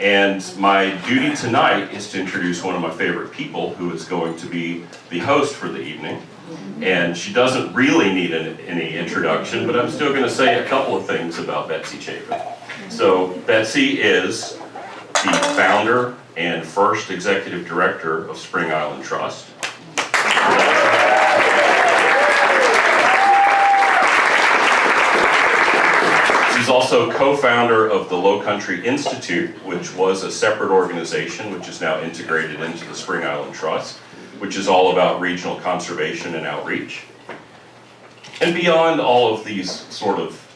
And my duty tonight is to introduce one of my favorite people who is going to be the host for the evening. And she doesn't really need any introduction, but I'm still going to say a couple of things about Betsy Chafin. So Betsy is the founder and first executive director of Spring Island Trust. She's also co-founder of the Low Country Institute, which was a separate organization which is now integrated into the Spring Island Trust, which is all about regional conservation and outreach. And beyond all of these sort of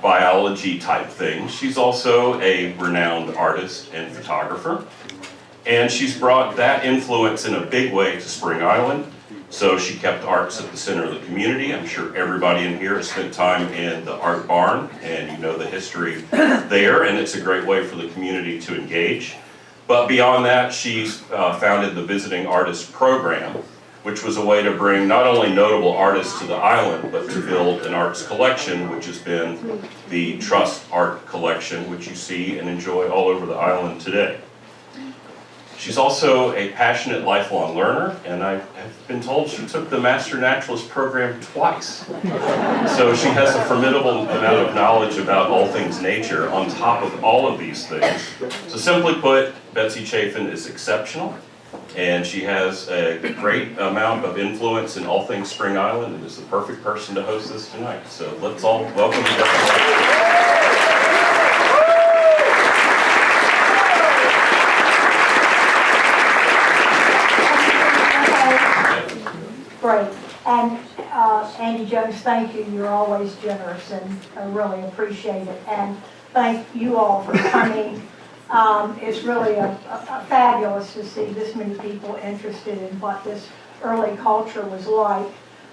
biology type things, she's also a renowned artist and photographer. And she's brought that influence in a big way to Spring Island. So she kept arts at the center of the community. I'm sure everybody in here has spent time in the art barn and you know the history there, and it's a great way for the community to engage. But beyond that, she's founded the Visiting Artist Program, which was a way to bring not only notable artists to the island, but to build an arts collection, which has been the Trust Art Collection, which you see and enjoy all over the island today. She's also a passionate lifelong learner, and I have been told she took the Master Naturalist program twice. So she has a formidable amount of knowledge about all things nature on top of all of these things. So simply put, Betsy Chafin is exceptional, and she has a great amount of influence in all things Spring Island, and is the perfect person to host this tonight. So let's all welcome Betsy. Great. And Andy Jones, thank you. You're always generous, and I really appreciate it. And thank you all for coming. It's really fabulous to see this many people interested in what this early culture was like.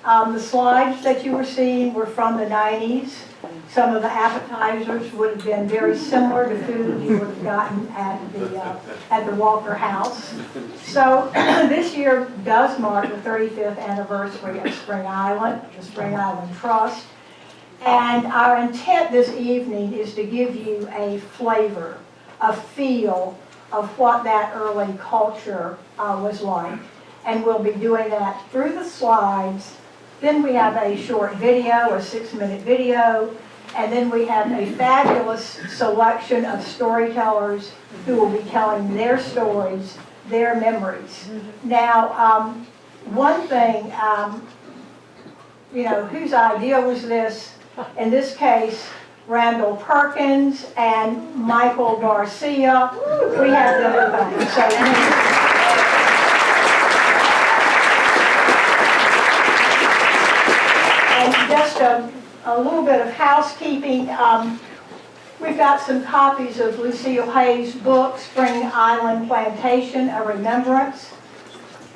The slides that you were seeing were from the 90s. Some of the appetizers would have been very similar to food you would have gotten at the Walker House. So this year does mark the 35th anniversary of Spring Island, the Spring Island Trust. And our intent this evening is to give you a flavor, a feel of what that early culture was like. And we'll be doing that through the slides. Then we have a short video, a 6-minute video, and then we have a fabulous selection of storytellers who will be telling their stories, their memories. Now, one thing, whose idea was this? In this case, Randall Perkins and Michael Garcia. We have them at so, just a little bit of housekeeping. We've got some copies of Lucille Hayes' book, Spring Island Plantation, A Remembrance.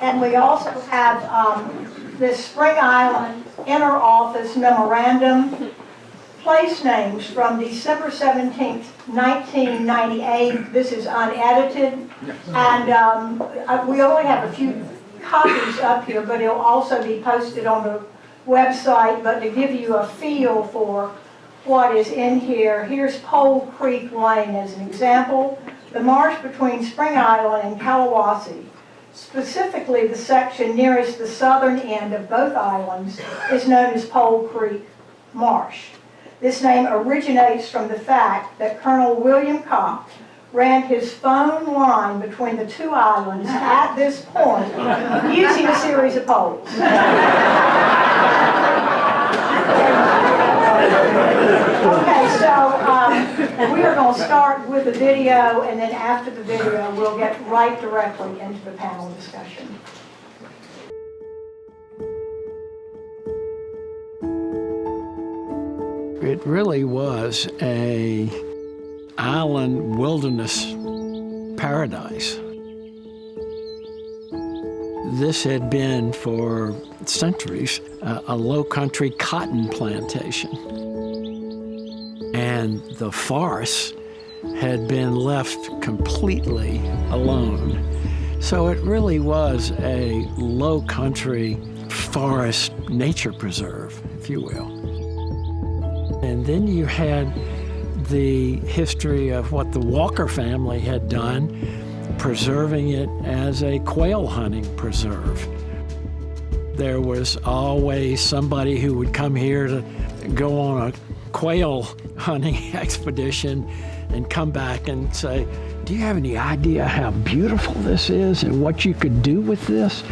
And we also have this Spring Island Inner Office Memorandum, place names from December 17th, 1998. This is unedited. And we only have a few copies up here, but it'll also be posted on the website. But to give you a feel for what is in here, here's Pole Creek Lane as an example. The marsh between Spring Island and Kalawasi, specifically the section nearest the southern end of both islands, is known as Pole Creek Marsh. This name originates from the fact that Colonel William Cox ran his phone line between the two islands at this point using a series of poles. Okay, so we are going to start with the video, and then after the video, we'll get right directly into the panel discussion. It really was an island wilderness paradise. This had been for centuries a low-country cotton plantation. And the forests had been left completely alone. So it really was a low-country forest nature preserve, if you will. And then you had the history of what the Walker family had done, preserving it as a quail hunting preserve. There was always somebody who would come here to go on a quail hunting expedition and come back and say, "Do you have any idea how beautiful this is and what you could do with this?"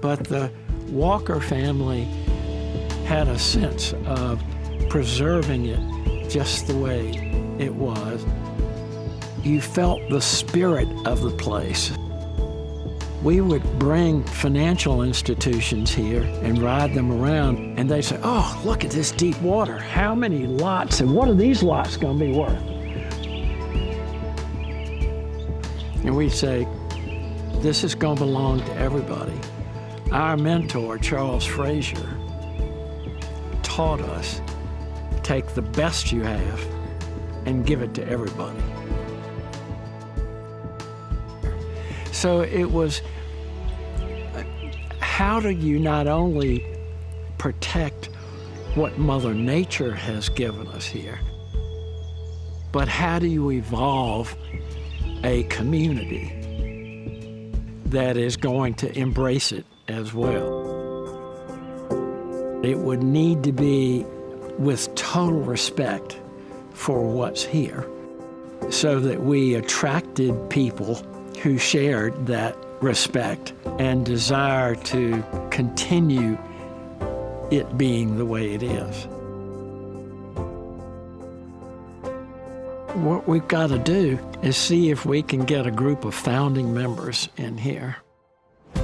But the Walker family had a sense of preserving it just the way it was. You felt the spirit of the place. We would bring financial institutions here and ride them around, and they'd say, "Oh, look at this deep water. How many lots, and what are these lots going to be worth?" And we'd say, "This is going to belong to everybody." Our mentor, Charles Frazier, taught us, take the best you have and give it to everybody. So it was, how do you not only protect what Mother Nature has given us here, but how do you evolve a community that is going to embrace it as well? It would need to be with total respect for what's here, so that we attracted people who shared that respect and desire to continue it being the way it is. What we've got to do is see if we can get a group of founding members in here.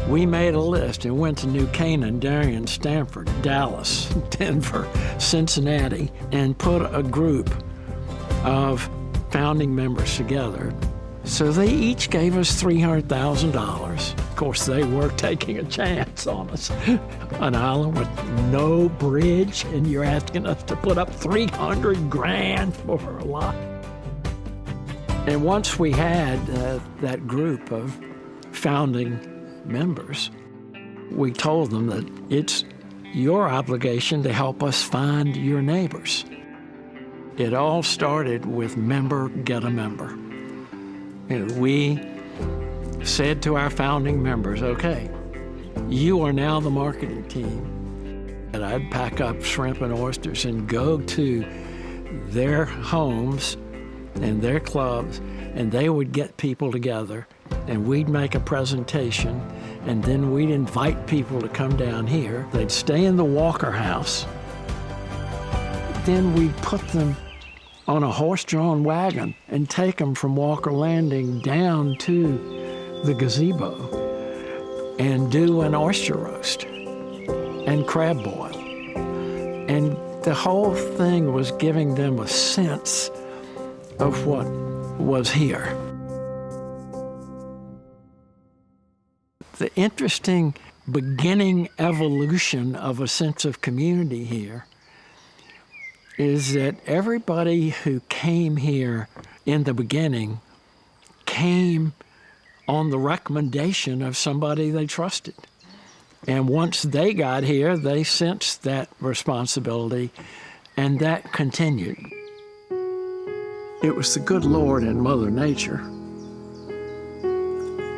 We made a list and went to New Canaan, Darien, Stanford, Dallas, Denver, Cincinnati, and put a group of founding members together. So they each gave us $300,000. Of course, they were taking a chance on us. An island with no bridge, and you're asking us to put up $300,000 for a lot. And once we had that group of founding members, we told them that it's your obligation to help us find your neighbors. It all started with member get a member. And we said to our founding members, "Okay, you are now the marketing team." And I'd pack up shrimp and oysters and go to their homes and their clubs, and they would get people together, and we'd make a presentation, and then we'd invite people to come down here. They'd stay in the Walker House. Then we'd put them on a horse-drawn wagon and take them from Walker Landing down to the gazebo and do an oyster roast and crab boil. And the whole thing was giving them a sense of what was here. The interesting beginning evolution of a sense of community here is that everybody who came here in the beginning came on the recommendation of somebody they trusted. And once they got here, they sensed that responsibility, and that continued. It was the good Lord and Mother Nature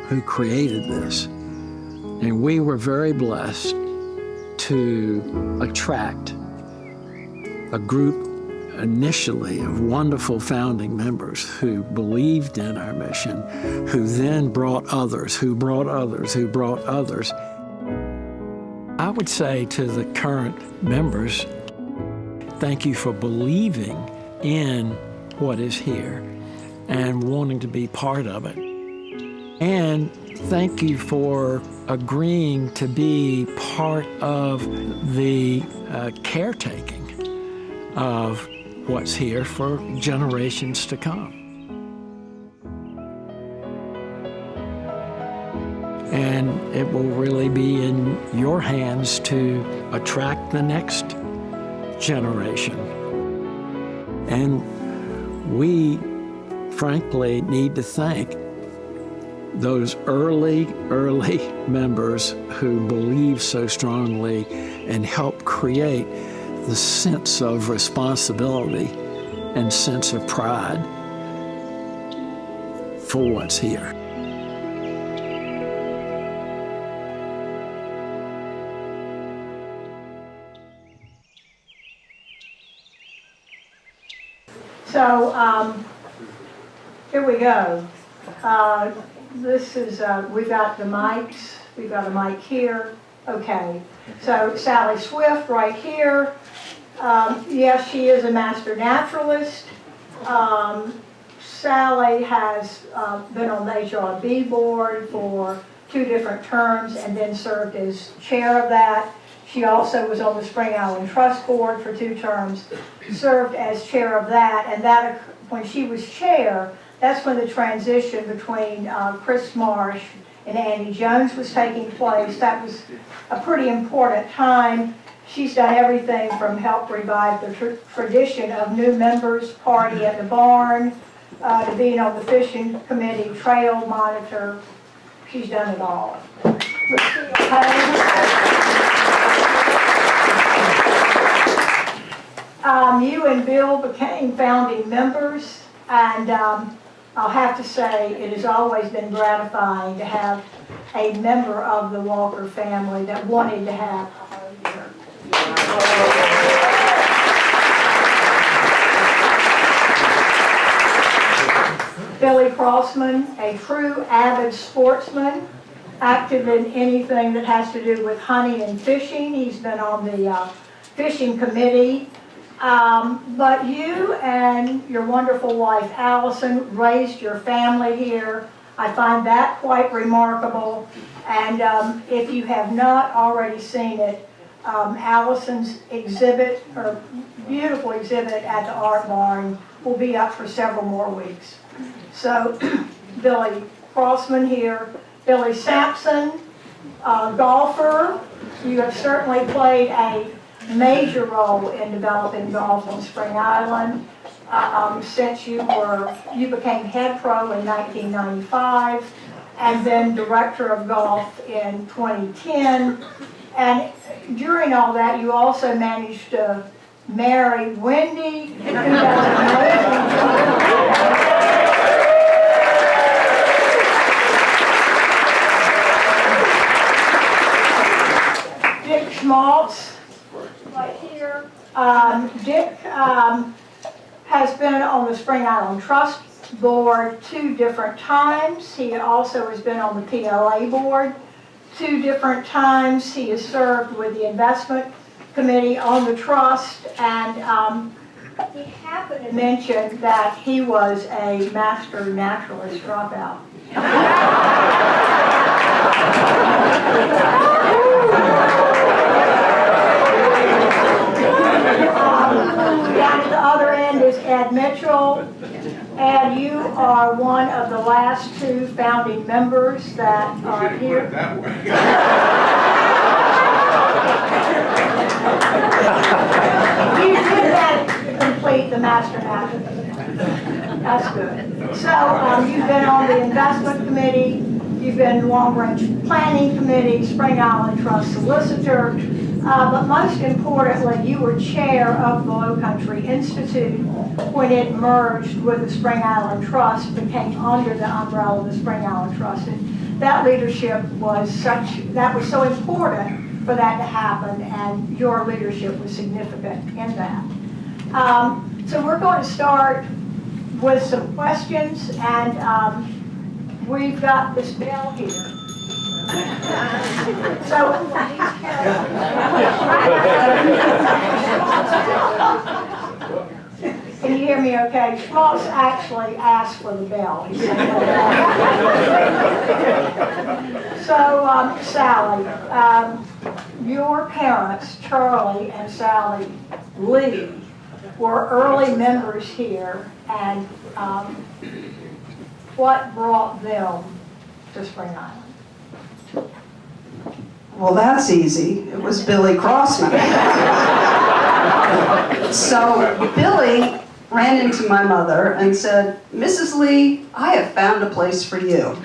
who created this. And we were very blessed to attract a group initially of wonderful founding members who believed in our mission, who then brought others, who brought others, who brought others. I would say to the current members, thank you for believing in what is here and wanting to be part of it. And thank you for agreeing to be part of the caretaking of what's here for generations to come. And it will really be in your hands to attract the next generation. And we, frankly, need to thank those early members who believed so strongly and helped create the sense of responsibility and sense of pride for what's here. So, here we go. This is, we've got the mics, we've got a mic here. Okay, so Sally Swift right here. Yes, she is a master naturalist. Sally has been on the HRB board for 2 different terms and then served as chair of that. She also was on the Spring Island Trust Board for 2 terms, served as chair of that, and that, when she was chair, that's when the transition between Chris Marsh and Andy Jones was taking place. That was a pretty important time. She's done everything from help revive the tradition of new members party at the barn, to being on the fishing committee, trail monitor. She's done it all. You and Bill became founding members, and I'll have to say it has always been gratifying to have a member of the Walker family that wanted to have a home here. Billy Crossman, a true avid sportsman, active in anything that has to do with hunting and fishing. He's been on the fishing committee. But you and your wonderful wife, Allison, raised your family here. I find that quite remarkable. And if you have not already seen it, Allison's exhibit, her beautiful exhibit at the Art Barn, will be up for several more weeks. So, Billy Crossman here, Billy Sampson, golfer. You have certainly played a major role in developing golf on Spring Island since you became head pro in 1995 and then director of golf in 2010. And during all that, you also managed to marry Wendy, who does amazing. Dick Schmaltz, right here. Dick has been on the Spring Island Trust Board 2 different times. He also has been on the PLA board 2 different times. He has served with the investment committee on the trust, and he happened to mention that he was a master naturalist dropout. Down at the other end is Ed Mitchell, and you are one of the last 2 founding members that are here. You did that to complete the master naturalist. That's good. So you've been on the investment committee, you've been long range planning committee, Spring Island Trust solicitor. But most importantly, you were chair of the Low Country Institute when it merged with the Spring Island Trust, became under the umbrella of the Spring Island Trust. And that leadership was so important for that to happen, and your leadership was significant in that. So we're going to start with some questions, and we've got this bell here. So, can you hear me okay? Schmaltz actually asked for the bell. He said, so, Sally, your parents, Charlie and Sally Lee, were early members here, and what brought them to Spring Island? Well, that's easy. It was Billy Crossman. So Billy ran into my mother and said, "Mrs. Lee, I have found a place for you."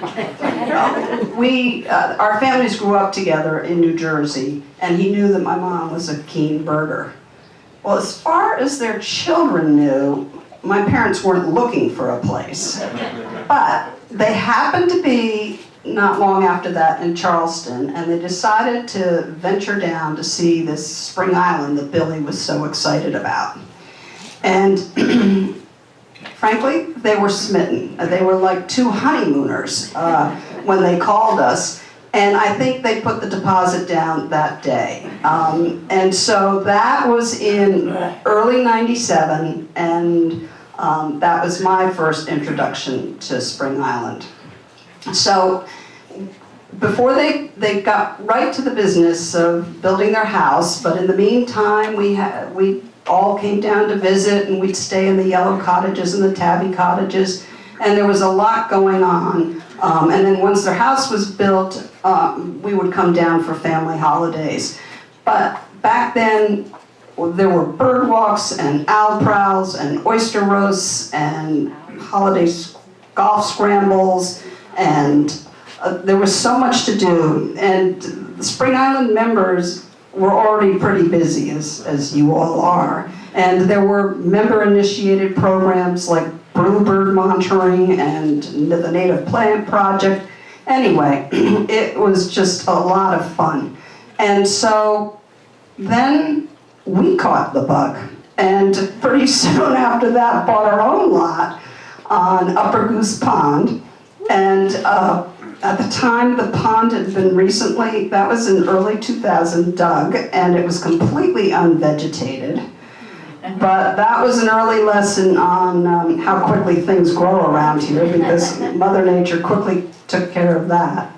Our families grew up together in New Jersey, and he knew that my mom was a keen birder. Well, as far as their children knew, my parents weren't looking for a place. But they happened to be not long after that in Charleston, and they decided to venture down to see this Spring Island that Billy was so excited about. And frankly, they were smitten. They were like two honeymooners when they called us. And I think they put the deposit down that day. And so that was in early '97, and that was my first introduction to Spring Island. So before they got right to the business of building their house, but in the meantime, we all came down to visit, and we'd stay in the yellow cottages and the tabby cottages, and there was a lot going on. And then once their house was built, we would come down for family holidays. But back then, there were bird walks and owl prowls and oyster roasts and holiday golf scrambles, and there was so much to do. And the Spring Island members were already pretty busy, as you all are. And there were member-initiated programs like bluebird monitoring and the Native Plant Project. Anyway, it was just a lot of fun. And so then we caught the bug. And pretty soon after that, bought our own lot on Upper Goose Pond. And at the time, the pond had been recently, that was in early 2000, dug, and it was completely unvegetated. But that was an early lesson on how quickly things grow around here, because Mother Nature quickly took care of that.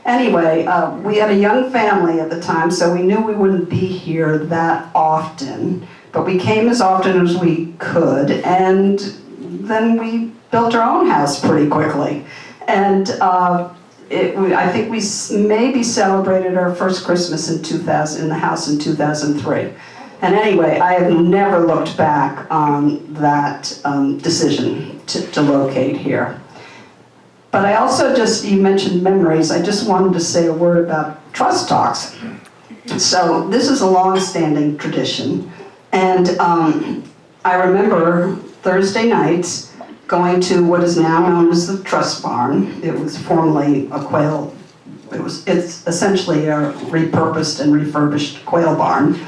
Anyway, we had a young family at the time, so we knew we wouldn't be here that often, but we came as often as we could, and then we built our own house pretty quickly. And I think we maybe celebrated our first Christmas in the house in 2003. And anyway, I have never looked back on that decision to locate here. But I also you mentioned memories, I just wanted to say a word about trust talks. So this is a long-standing tradition. And I remember Thursday nights going to what is now known as the Trust Barn. It was formerly a quail, it's essentially a repurposed and refurbished quail barn.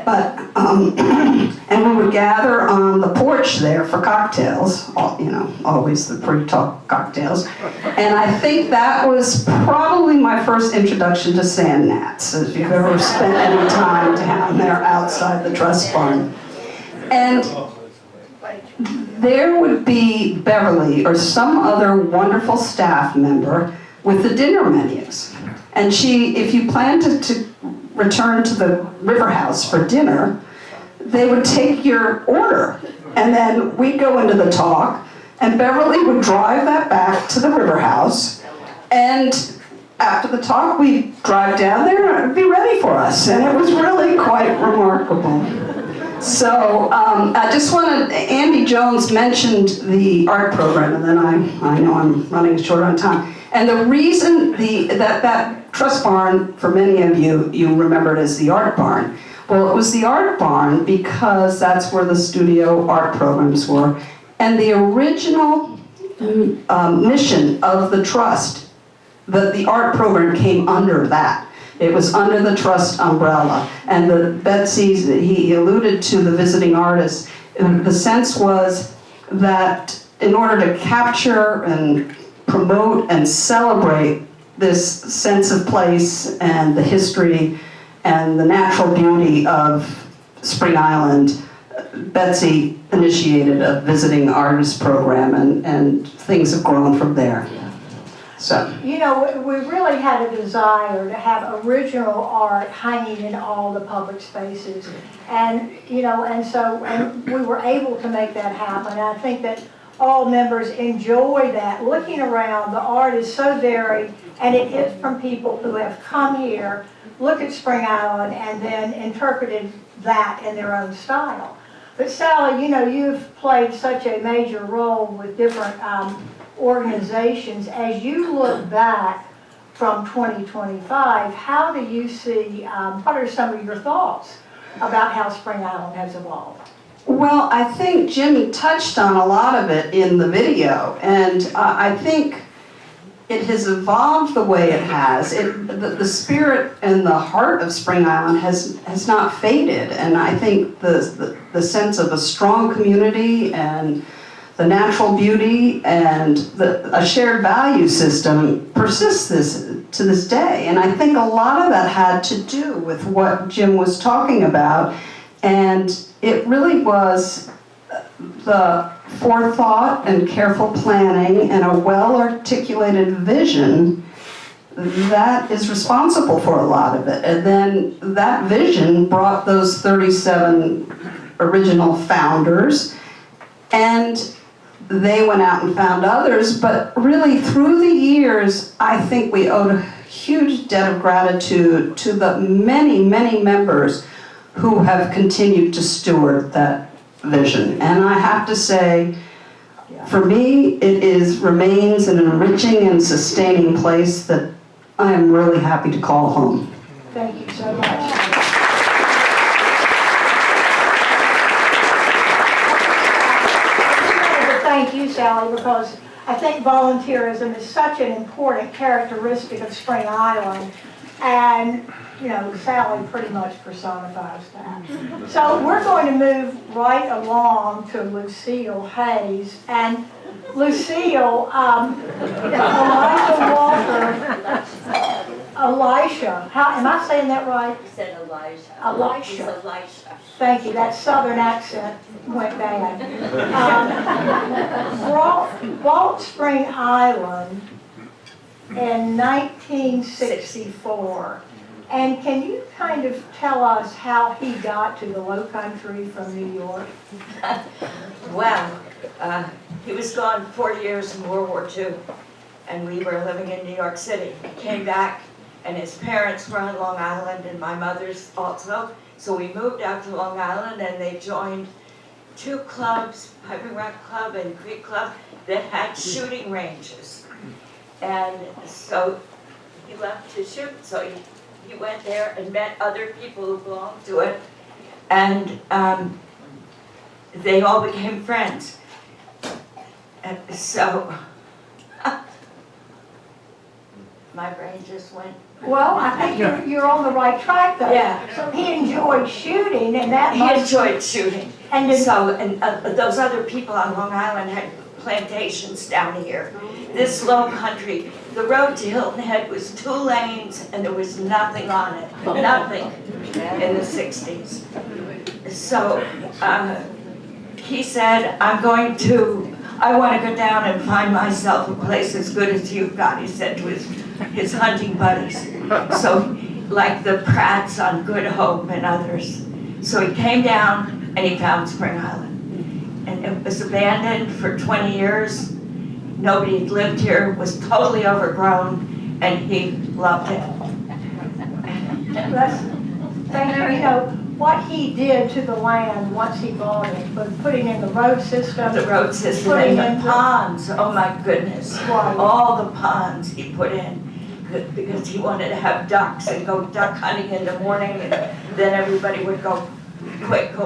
But, and we would gather on the porch there for cocktails, always the pre-talk cocktails. And I think that was probably my first introduction to sand gnats, if you've ever spent any time down there outside the Trust Barn. And there would be Beverly or some other wonderful staff member with the dinner menus. And if you planned to return to the River House for dinner, they would take your order. And then we'd go into the talk, and Beverly would drive that back to the River House. And after the talk, we'd drive down there and it'd be ready for us. And it was really quite remarkable. So I just wanted, Andy Jones mentioned the art program, and then I know I'm running short on time. And the reason that Trust Barn, for many of you remember it as the Art Barn. Well, it was the Art Barn because that's where the studio art programs were. And the original mission of the Trust, the art program came under that. It was under the Trust umbrella. And he alluded to the visiting artists. The sense was that in order to capture and promote and celebrate this sense of place and the history and the natural beauty of Spring Island, Betsy initiated a visiting artist program, and things have grown from there. So. We really had a desire to have original art hanging in all the public spaces. And, and we were able to make that happen. And I think that all members enjoy that. Looking around, the art is so varied, and it is from people who have come here, look at Spring Island, and then interpreted that in their own style. But Sally, you've played such a major role with different organizations. As you look back from 2025, how do you see, what are some of your thoughts about how Spring Island has evolved? Well, I think Jim touched on a lot of it in the video, and I think it has evolved the way it has. The spirit and the heart of Spring Island has not faded, and I think the sense of a strong community and the natural beauty and a shared value system persists to this day. And I think a lot of that had to do with what Jim was talking about, and it really was the forethought and careful planning and a well-articulated vision that is responsible for a lot of it. And then that vision brought those 37 original founders, and they went out and found others, but really through the years, I think we owed a huge debt of gratitude to the many, many members who have continued to steward that vision. And I have to say, for me, it remains an enriching and sustaining place that I am really happy to call home. Thank you so much. Thank you, Sally, because I think volunteerism is such an important characteristic of Spring Island, and you know, Sally pretty much personifies that. So we're going to move right along to Lucille Hayes, and Lucille, Elisha, am I saying that right? You said Elijah. Elisha. It's Elisha. Thank you, that southern accent went bad. Bought Spring Island in 1964. And can you kind of tell us how he got to the Low Country from New York? Well, he was gone 40 years in World War II, and we were living in New York City. He came back, and his parents were on Long Island, and my mother's also. So we moved out to Long Island, and they joined two clubs, Piping Rock Club and Creek Club, that had shooting ranges. And so he left to shoot, so he went there and met other people who belonged to it, and they all became friends. And so my brain just went. Well, I think you're on the right track though. Yeah. So he enjoyed shooting, and that He must... enjoyed shooting. And then, Those other people on Long Island had plantations down here. This Low Country, the road to Hilton Head was 2 lanes and there was nothing on it, nothing in the 60s. So he said, I want to go down and find myself a place as good as you've got, he said to his hunting buddies. So like the Pratts on Good Hope and others. So he came down and he found Spring Island. And it was abandoned for 20 years. Nobody had lived here, was totally overgrown, and he loved it. thank you. You know, what he did to the land once he bought it, was putting in the road system. The road system and the ponds, oh my goodness. Right. All the ponds he put in, because he wanted to have ducks and go duck hunting in the morning, and then everybody would go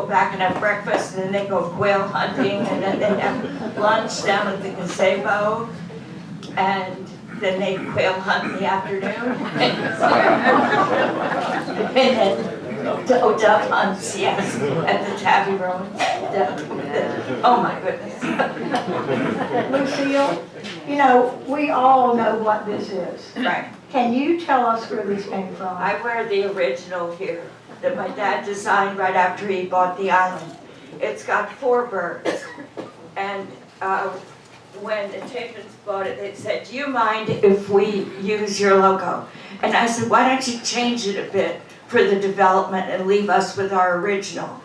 back and have breakfast, and then they'd go quail hunting, and then they'd have lunch down at the gazebo, and then they'd quail hunt in the afternoon. And then duck hunts, yes, at the Tabby Road. Oh my goodness. Lucille, you know, we all know what this is. Right. Can you tell us where this came from? I wear the original here that my dad designed right after he bought the island. It's got 4 birds. And when the Chapins bought it, they said, do you mind if we use your logo? And I said, why don't you change it a bit for the development and leave us with our original?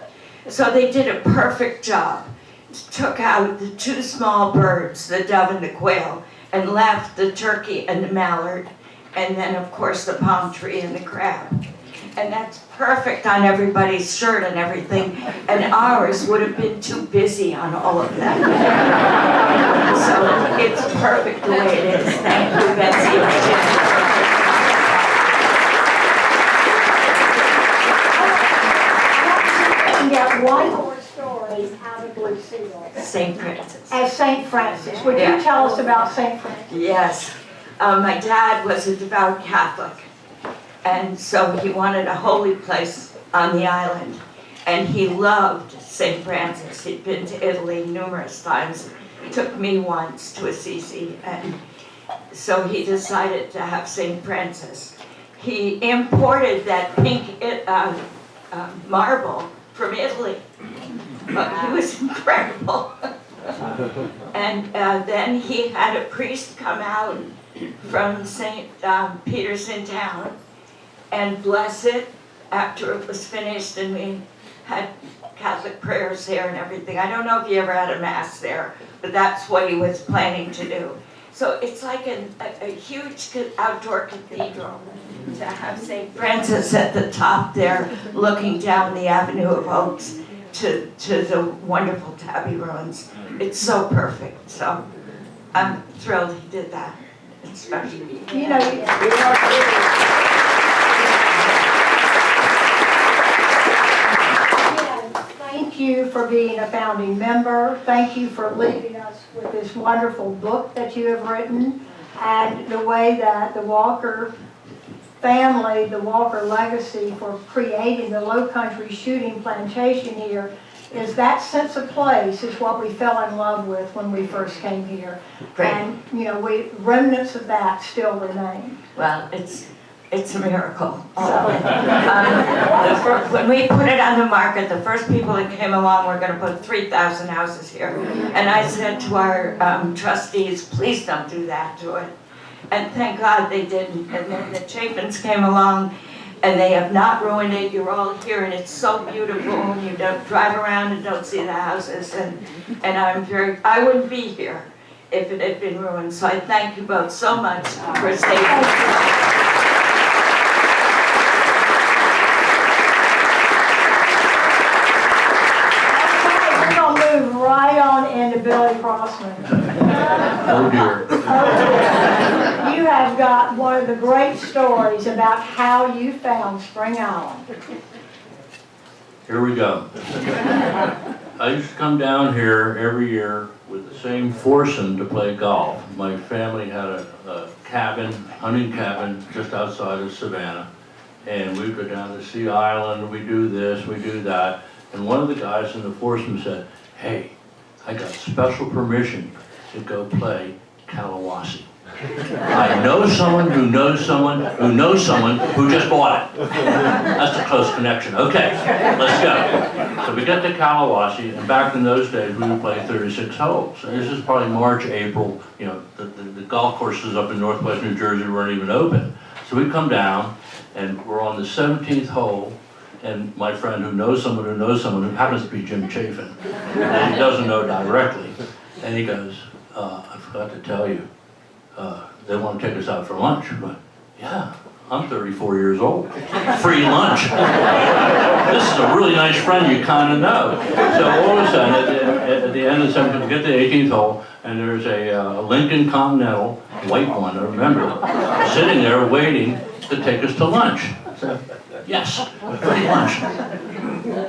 So they did a perfect job. Took out the 2 small birds, the dove and the quail, and left the turkey and the mallard, and then of course the palm tree and the crab. And that's perfect on everybody's shirt and everything, and ours would have been too busy on all of that. So it's perfect the way it is. Thank you, Betsy. I got one more story St. Francis. As St. Francis. Would you Yeah. tell us about St. Francis? Yes. My dad was a devout Catholic, and so he wanted a holy place on the island. And he loved St. Francis. He'd been to Italy numerous times. Took me once to Assisi, and so he decided to have St. Francis. He imported that pink marble from Italy. He was incredible. And then he had a priest come out from St. Peter's in town and bless it after it was finished, and we had Catholic prayers there and everything. I don't know if he ever had a mass there, but that's what he was planning to do. So it's like a huge outdoor cathedral to have St. Francis at the top there, looking down the Avenue of Oaks to the wonderful Tabby ruins. It's so perfect. So I'm thrilled he did that. It's special. You know, thank you for being a founding member. Thank you for leaving us with this wonderful book that you have written, and the way that the Walker family, the Walker legacy for creating the Low Country shooting plantation here is that sense of place is what we fell in love with when we first came here. Great. And, you know, remnants of that still remain. Well, it's a miracle. When we put it on the market, the first people that came along were going to put 3,000 houses here. And I said to our trustees, please don't do that to it. And thank God they didn't. And then the Chapins came along, and they have not ruined it. You're all here, and it's so beautiful. And you don't drive around and don't see the houses. And I wouldn't be here if it had been ruined. So I thank you both so much for saving it. Right on into Billy Crossman. Oh dear. You have got one of the great stories about how you found Spring Island. Here we go. I used to come down here every year with the same foursome to play golf. My family had a cabin, hunting cabin, just outside of Savannah. And we'd go down to Sea Island, we do this, we do that. And one of the guys in the foursome said, hey, I got special permission to go play Kalawasi. I know someone who knows someone who knows someone who just bought it. That's a close connection. Okay, let's go. So we get to Kalawasi, and back in those days, we would play 36 holes. And this is probably March, April. You know, the golf courses up in northwest New Jersey weren't even open. So we come down, and we're on the 17th hole, and my friend who knows someone who happens to be Jim Chafin, and he doesn't know directly, and he goes, I forgot to tell you, they want to take us out for lunch. But yeah, I'm 34 years old. Free lunch. This is a really nice friend you kind of know. So all of a sudden, at the end of the 17th, we get to the 18th hole, and there's a Lincoln Continental, white one, I remember, sitting there waiting to take us to lunch. So, yes, free lunch.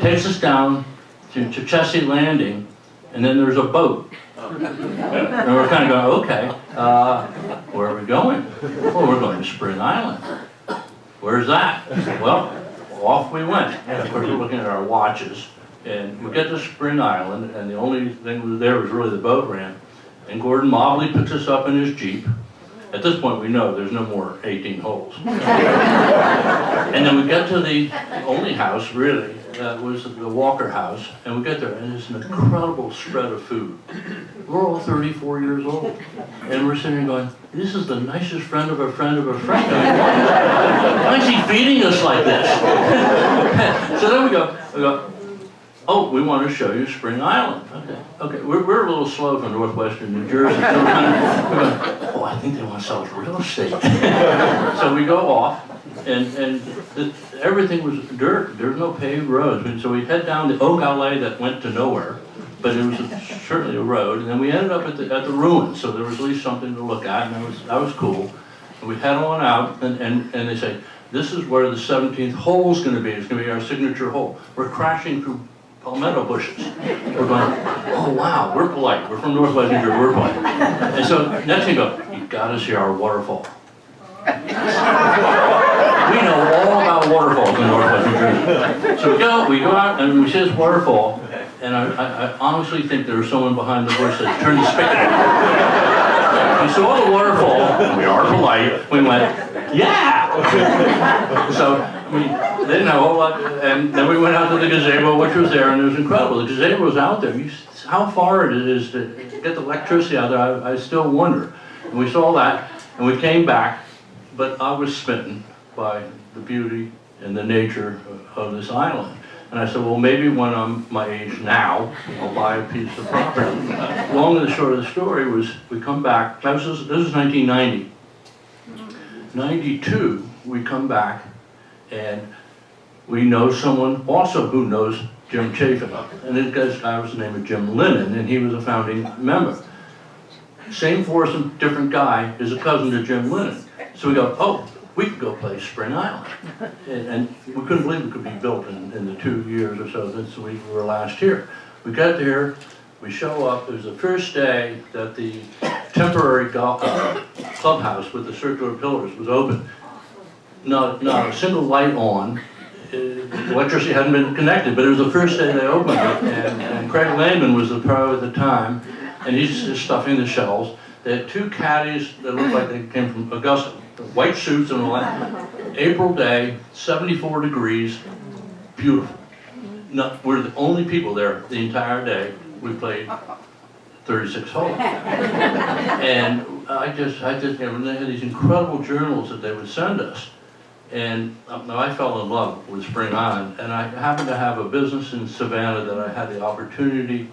Takes us down to Chessie Landing, and then there's a boat. And we're kind of going, okay, where are we going? Well, we're going to Spring Island. Where's that? Well, off we went. Of course, we're looking at our watches, and we get to Spring Island, and the only thing there was really the boat ramp. And Gordon Mobley picks us up in his Jeep. At this point, we know there's no more 18 holes. And then we get to the only house, really, that was the Walker house, and we get there, and there's an incredible spread of food. We're all 34 years old, and we're sitting there going, this is the nicest friend of a friend of a friend. I mean, why is he feeding us like this? So then we go, oh, we want to show you Spring Island. Okay, we're a little slow from northwestern New Jersey, so we're going, oh, I think they want to sell us real estate. So we go off, and everything was dirt. There was no paved roads. So we head down the Oak Alley that went to nowhere, but it was certainly a road. And then we ended up at the ruins, so there was at least something to look at, and that was cool. And we head on out, and they say, this is where the 17th hole is going to be. It's going to be our signature hole. We're crashing through palmetto bushes. We're going, oh wow, we're polite. We're from Northwest New Jersey, we're polite. And so next thing you go, you gotta see our waterfall. We know all about waterfalls in Northwest New Jersey. So we go out and we see this waterfall, and I honestly think there was someone behind the bush that turned the spigot on. We saw the waterfall, we are polite, we went, yeah! So, they didn't have a whole lot, and then we went out to the gazebo, which was there, and it was incredible. The gazebo was out there. How far it is to get the electricity out there, I still wonder. And we saw that, and we came back, but I was smitten by the beauty and the nature of this island. And I said, well, maybe when I'm my age now, I'll buy a piece of property. Long and the short of the story was, we come back, this was 1990. 92, we come back, and we know someone also who knows Jim Chafin. And this guy was the name of Jim Lennon, and he was a founding member. Same foursome, different guy, is a cousin to Jim Lennon. So we go, oh, we could go play Spring Island. And we couldn't believe it could be built in the 2 years or so since we were last here. We got there, we show up, it was the first day that the temporary golf clubhouse with the circular pillars was open. Not a single light on. Electricity hadn't been connected, but it was the first day they opened it. And Craig Lehman was the pro at the time, and he's just stuffing the shelves. They had 2 caddies that looked like they came from Augusta, white suits and all that. April day, 74 degrees, beautiful. We're the only people there the entire day. We played 36 holes. And I just, they had these incredible journals that they would send us. And I fell in love with Spring Island, and I happened to have a business in Savannah that I had the opportunity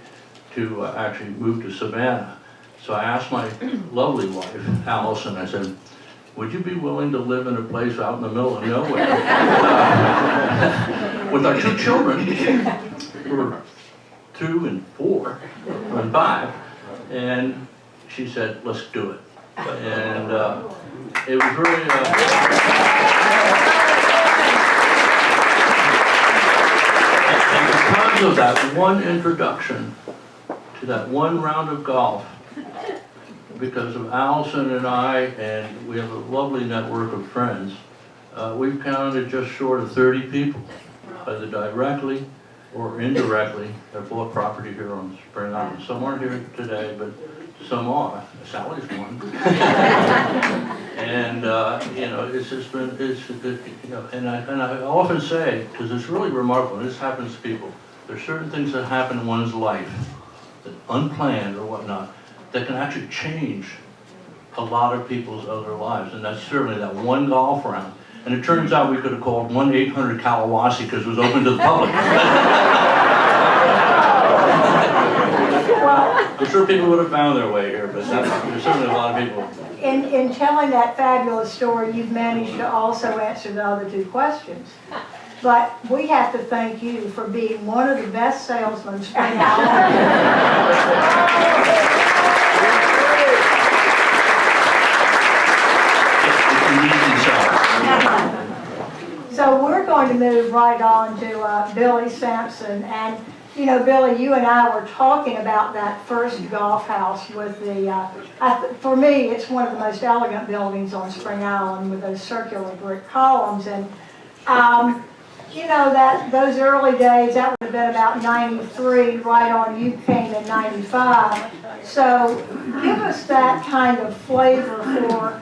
to actually move to Savannah. So I asked my lovely wife, Allison, I said, would you be willing to live in a place out in the middle of nowhere with our 2 children, who were 2 and 4 and 5, and she said, let's do it. And it was really, and because of that one introduction to that one round of golf, because of Allison and I, and we have a lovely network of friends, we've counted just short of 30 people, either directly or indirectly, that bought property here on Spring Island. Some aren't here today, but some are. Sally's one. And it's just been, and I often say, because it's really remarkable, and this happens to people, there's certain things that happen in one's life, that unplanned or whatnot, that can actually change a lot of people's other lives. And that's certainly that one golf round. And it turns out we could have called 1-800-Kalawasi because it was open to the public. I'm sure people would have found their way here, but there's certainly a lot of people. In telling that fabulous story, you've managed to also answer the other 2 questions. But we have to thank you for being one of the best salesmen Spring Island. So we're going to move right on to Billy Sampson. And, you know, Billy, you and I were talking about that first golf house with the, for me, it's one of the most elegant buildings on Spring Island with those circular brick columns. And, you know, those early days, that would have been about 93, right on, you came in 95. So give us that kind of flavor for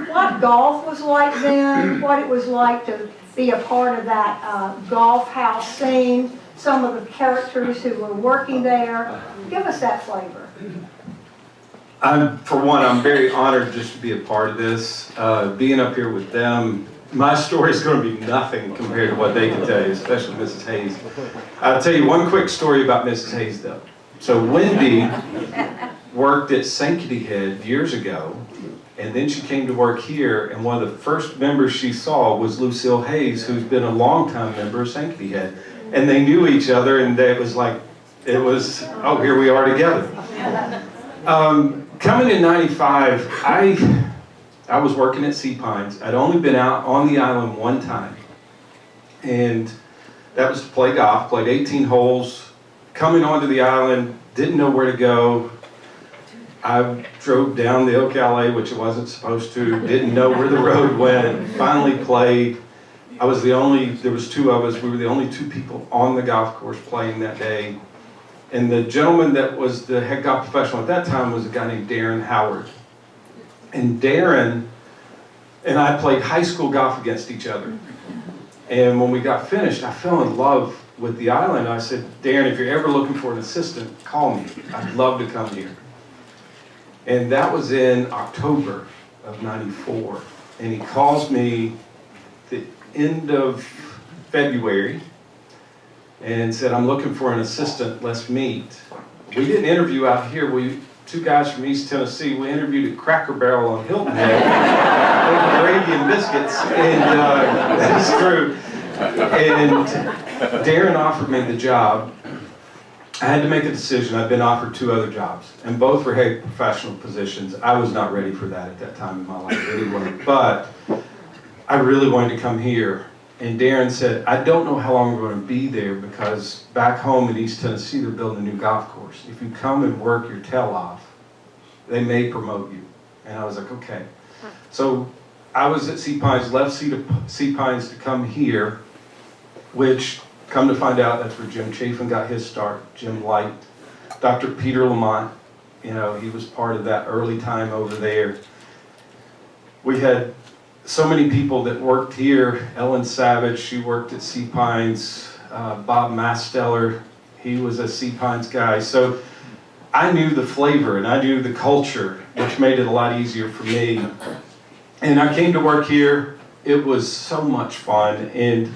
what golf was like then, what it was like to be a part of that golf house scene, some of the characters who were working there. Give us that flavor. For one, I'm very honored just to be a part of this. Being up here with them, my story is going to be nothing compared to what they can tell you, especially Mrs. Hayes. I'll tell you one quick story about Mrs. Hayes, though. So Wendy worked at Sanctity Head years ago, and then she came to work here, and one of the first members she saw was Lucille Hayes, who's been a longtime member of Sanctity Head. And they knew each other, and it was like, oh, here we are together. Coming in 95, I was working at Sea Pines. I'd only been out on the island one time. And That was to play golf, played 18 holes, coming onto the island, didn't know where to go. I drove down the Ocala, which I wasn't supposed to, didn't know where the road went, finally played. There was two of us, we were the only two people on the golf course playing that day. And the gentleman that was the head golf professional at that time was a guy named Darren Howard. And Darren and I played high school golf against each other. And when we got finished, I fell in love with the island. I said, Darren, if you're ever looking for an assistant, call me. I'd love to come here. And that was in October of '94. And he calls me the end of February and said, I'm looking for an assistant, let's meet. We didn't interview out here. Two guys from East Tennessee, we interviewed at Cracker Barrel on Hilton Head, over gravy and biscuits, and that's true. And Darren offered me the job. I had to make a decision. I'd been offered 2 other jobs, and both were head professional positions. I was not ready for that at that time in my life anyway, but I really wanted to come here. And Darren said, I don't know how long we're going to be there because back home in East Tennessee, they're building a new golf course. If you come and work your tail off, they may promote you. And I was like, okay. So I was at Sea Pines, left Sea Pines to come here, which, come to find out, that's where Jim Chafin got his start, Jim Light. Dr. Peter Lamont, he was part of that early time over there. We had so many people that worked here. Ellen Savage, she worked at Sea Pines. Bob Masteller, he was a Sea Pines guy. So I knew the flavor and I knew the culture, which made it a lot easier for me. And I came to work here. It was so much fun, and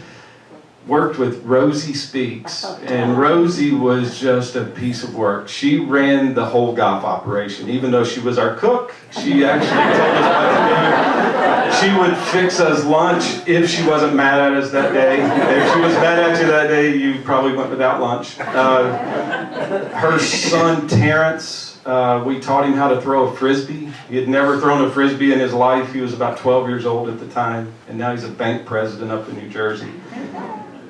worked with Rosie Speaks, and Rosie was just a piece of work. She ran the whole golf operation. Even though she was our cook, she actually told us what to do. She would fix us lunch if she wasn't mad at us that day. If she was mad at you that day, you probably went without lunch. Her son Terrence, we taught him how to throw a Frisbee. He had never thrown a Frisbee in his life. He was about 12 years old at the time, and now he's a bank president up in New Jersey.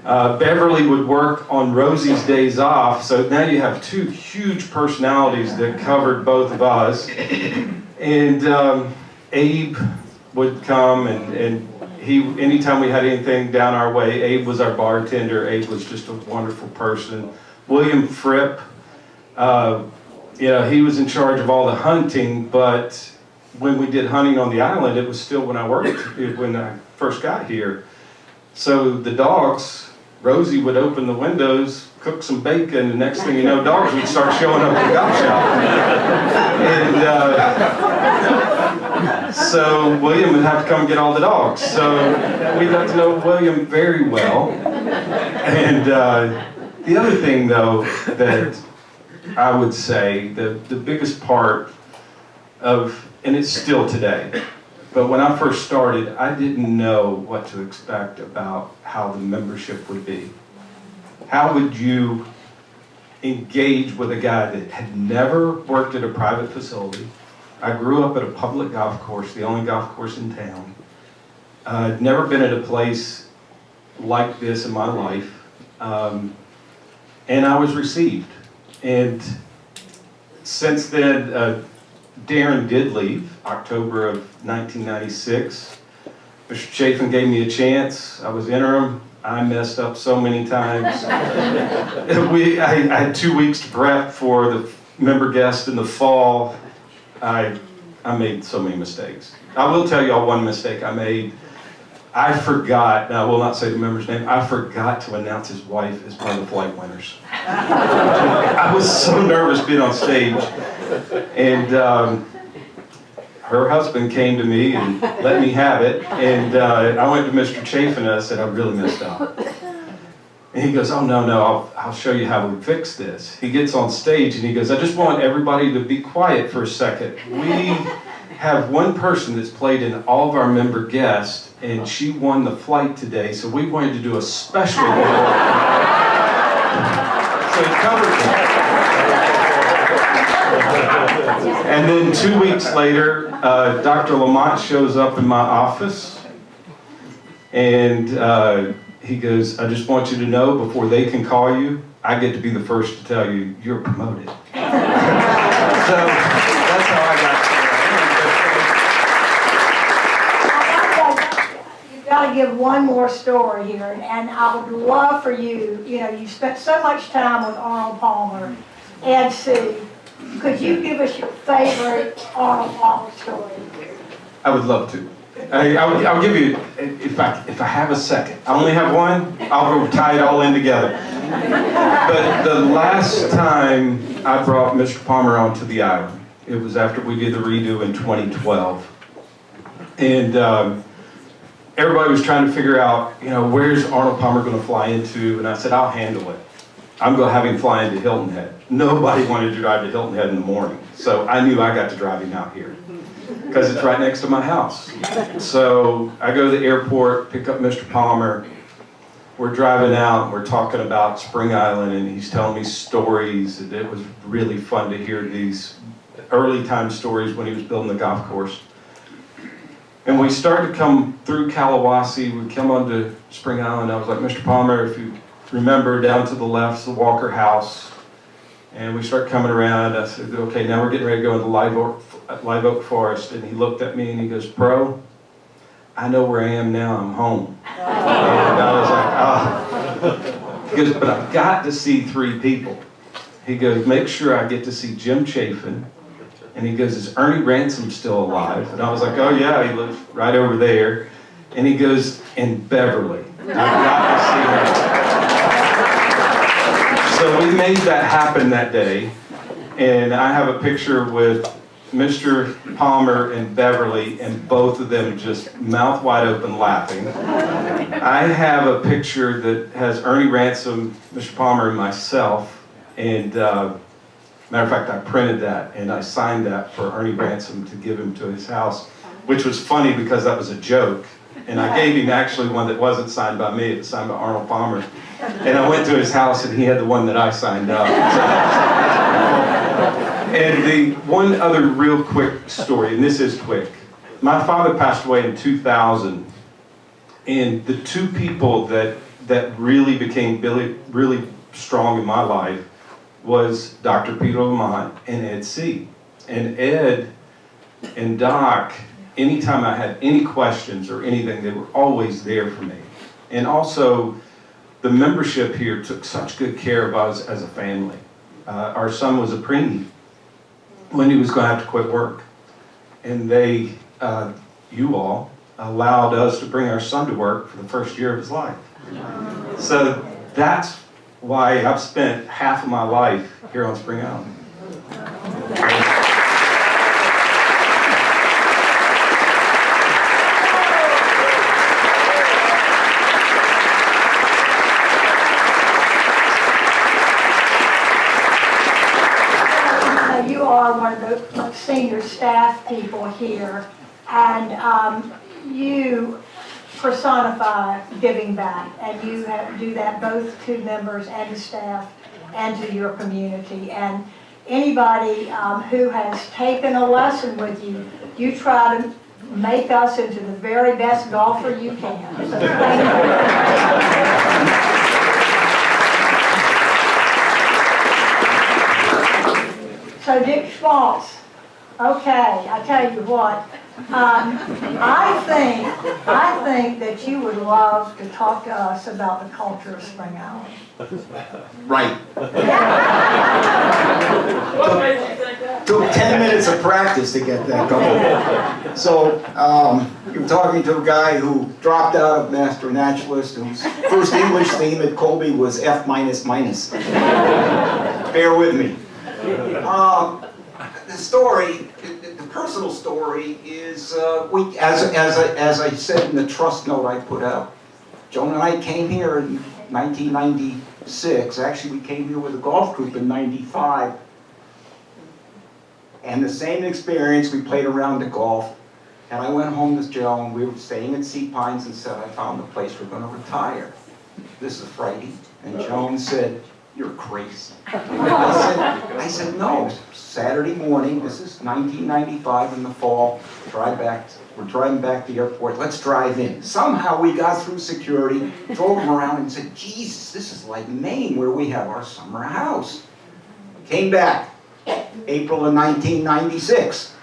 Beverly would work on Rosie's days off, so now you have 2 huge personalities that covered both of us. And Abe would come, and he, anytime we had anything down our way, Abe was our bartender. Abe was just a wonderful person. William Fripp, he was in charge of all the hunting, but when we did hunting on the island, it was still when I first got here. So the dogs, Rosie would open the windows, cook some bacon, and the next thing you know, dogs would start showing up at the golf shop. And so William would have to come get all the dogs. So we got to know William very well. And the other thing, though, that I would say, the biggest part of, and it's still today, but when I first started, I didn't know what to expect about how the membership would be. How would you engage with a guy that had never worked at a private facility? I grew up at a public golf course, the only golf course in town. I'd never been at a place like this in my life. And I was received. And since then, Darren did leave, October of 1996. Mr. Chafin gave me a chance. I was interim. I messed up so many times. I had 2 weeks to prep for the member guest in the fall. I made so many mistakes. I will tell y'all one mistake I made. I forgot, now I will not say the member's name, I forgot to announce his wife as one of the flight winners. I was so nervous being on stage. And her husband came to me and let me have it. And I went to Mr. Chafin and I said, I really messed up. And he goes, oh, no, I'll show you how we fix this. He gets on stage and he goes, I just want everybody to be quiet for a second. We have one person that's played in all of our member guests, and she won the flight today, so we wanted to do a special award. So he covered that. And then 2 weeks later, Dr. Lamont shows up in my office, and he goes, I just want you to know before they can call you, I get to be the first to tell you, you're promoted. So that's how I got You've got to give one more story here, and I would love for you, you spent so much time with Arnold Palmer, Ed C. Could you give us your favorite Arnold Palmer story? I would love to. I'll give you, if I have a second. I only have one, I'll tie it all in together. But the last time I brought Mr. Palmer onto the island, it was after we did the redo in 2012. And everybody was trying to figure out, where's Arnold Palmer going to fly into? And I said, I'll handle it. I'm going to have him fly into Hilton Head. Nobody wanted to drive to Hilton Head in the morning. So I knew I got to drive him out here, because it's right next to my house. So I go to the airport, pick up Mr. Palmer. We're driving out, and we're talking about Spring Island, and he's telling me stories. And it was really fun to hear these early time stories when he was building the golf course. And we started to come through Kalawasi. We come onto Spring Island. I was like, Mr. Palmer, if you remember, down to the left's the Walker House. And we start coming around. I said, okay, now we're getting ready to go into Live Oak Forest. And he looked at me and he goes, bro, I know where I am now, I'm home. And I was like, oh. He goes, but I've got to see 3 people. He goes, make sure I get to see Jim Chafin. And he goes, is Ernie Ransom still alive? And I was like, oh yeah, he lives right over there. And he goes, and Beverly, I've got to see her. So we made that happen that day, and I have a picture with Mr. Palmer and Beverly, and both of them just mouth wide open laughing. I have a picture that has Ernie Ransom, Mr. Palmer, and myself, and matter of fact, I printed that and I signed that for Ernie Ransom to give him to his house, which was funny because that was a joke. And I gave him actually one that wasn't signed by me, it was signed by Arnold Palmer. And I went to his house and he had the one that I signed up. And the one other real quick story, and this is quick. My father passed away in 2000, and the 2 people that really became really strong in my life was Dr. Peter Lamont and Ed C. And Ed and Doc, anytime I had any questions or anything, they were always there for me. And also, the membership here took such good care of us as a family. Our son was a preemie when he was going to have to quit work. And they, you all, allowed us to bring our son to work for the first year of his life. So that's why I've spent half of my life here on Spring Island. You are one of the most senior staff people here, and you personify giving back, and you do that both to members and to staff and to your community. And anybody who has taken a lesson with you, you try to make us into the very best golfer you can. So thank you. So Dick Schmaltz, okay, I tell you what, I think that you would love to talk to us about the culture of Spring Island. Right. Took 10 minutes of practice to get that going. So, you're talking to a guy who dropped out of Master Naturalist, whose first English theme at Colby was F minus minus. Bear with me. The story, the personal story is, as I said in the trust note I put out, Joan and I came here in 1996. Actually, we came here with a golf group in 95. And the same experience, we played around the golf. And I went home to Joan, we were staying at Sea Pines, and said, I found the place we're going to retire. This is Friday. And Joan said, you're crazy. I said, no, Saturday morning, this is 1995 in the fall, we're driving back to the airport, let's drive in. Somehow we got through security, drove them around and said, Jesus, this is like Maine where we have our summer house. Came back, April of 1996.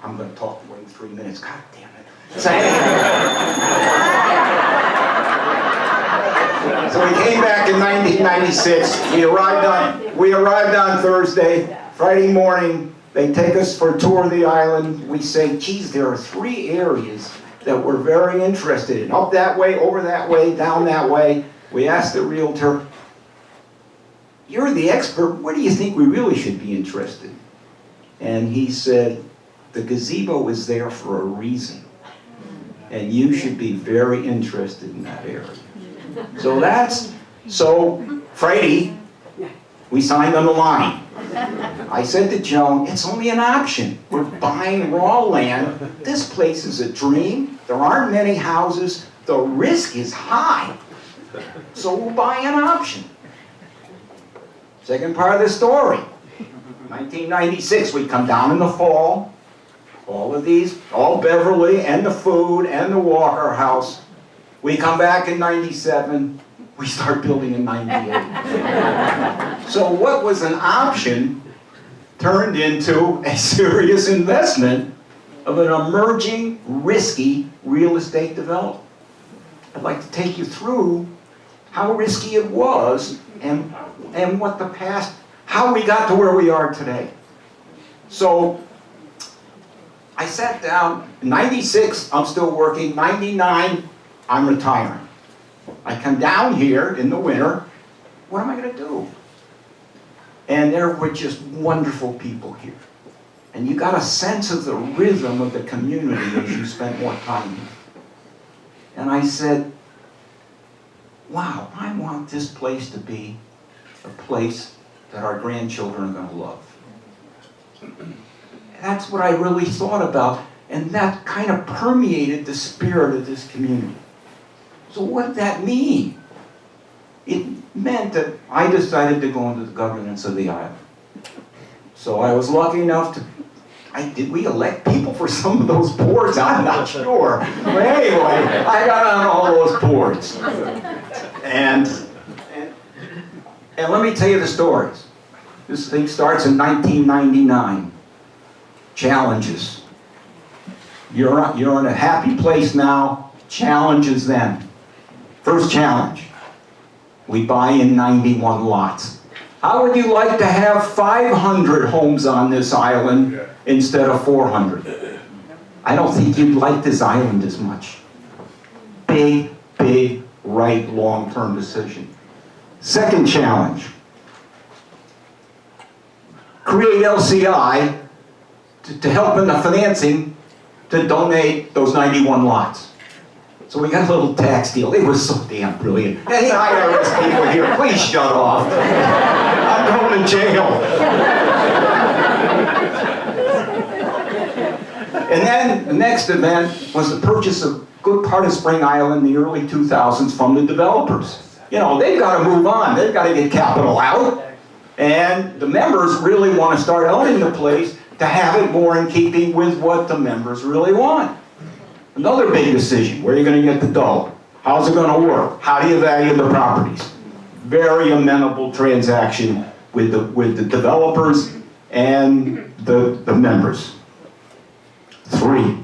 I'm gonna talk for 3 minutes, God damn it. So we came back in 1996, we arrived on Thursday, Friday morning, they take us for a tour of the island. We say, geez, there are 3 areas that we're very interested in. Up that way, over that way, down that way. We asked the realtor, you're the expert, what do you think we really should be interested in? And he said, the gazebo is there for a reason. And you should be very interested in that area. So Friday, we signed on the line. I said to Joan, it's only an option. We're buying raw land. This place is a dream. There aren't many houses. The risk is high. So we'll buy an option. Second part of the story. 1996, we come down in the fall. All of these, all Beverly and the food and the Walker House. We come back in 97. We start building in 98. So what was an option turned into a serious investment of an emerging, risky real estate development. I'd like to take you through how risky it was and what the past, how we got to where we are today. So I sat down, in 96, I'm still working, 99, I'm retiring. I come down here in the winter, what am I going to do? And there were just wonderful people here. And you got a sense of the rhythm of the community as you spent more time here. And I said, wow, I want this place to be a place that our grandchildren are going to love. That's what I really thought about, and that kind of permeated the spirit of this community. So what did that mean? It meant that I decided to go into the governance of the island. So I was lucky enough to, did we elect people for some of those boards? I'm not sure. But anyway, I got on all those boards. And let me tell you the stories. This thing starts in 1999. Challenges. You're in a happy place now. Challenges then. First challenge. We buy in 91 lots. How would you like to have 500 homes on this island instead of 400? I don't think you'd like this island as much. Big, right, long-term decision. Second challenge. Create LCI to help in the financing to donate those 91 lots. So we got a little tax deal. It was so damn brilliant. Hey, IRS people here, please shut off. I'm going to jail. And then the next event was the purchase of a good part of Spring Island in the early 2000s from the developers. You know, they've got to move on. They've got to get capital out. And the members really want to start owning the place to have it more in keeping with what the members really want. Another big decision, where are you going to get the dough? How's it going to work? How do you value the properties? Very amenable transaction with the developers and the members. 3,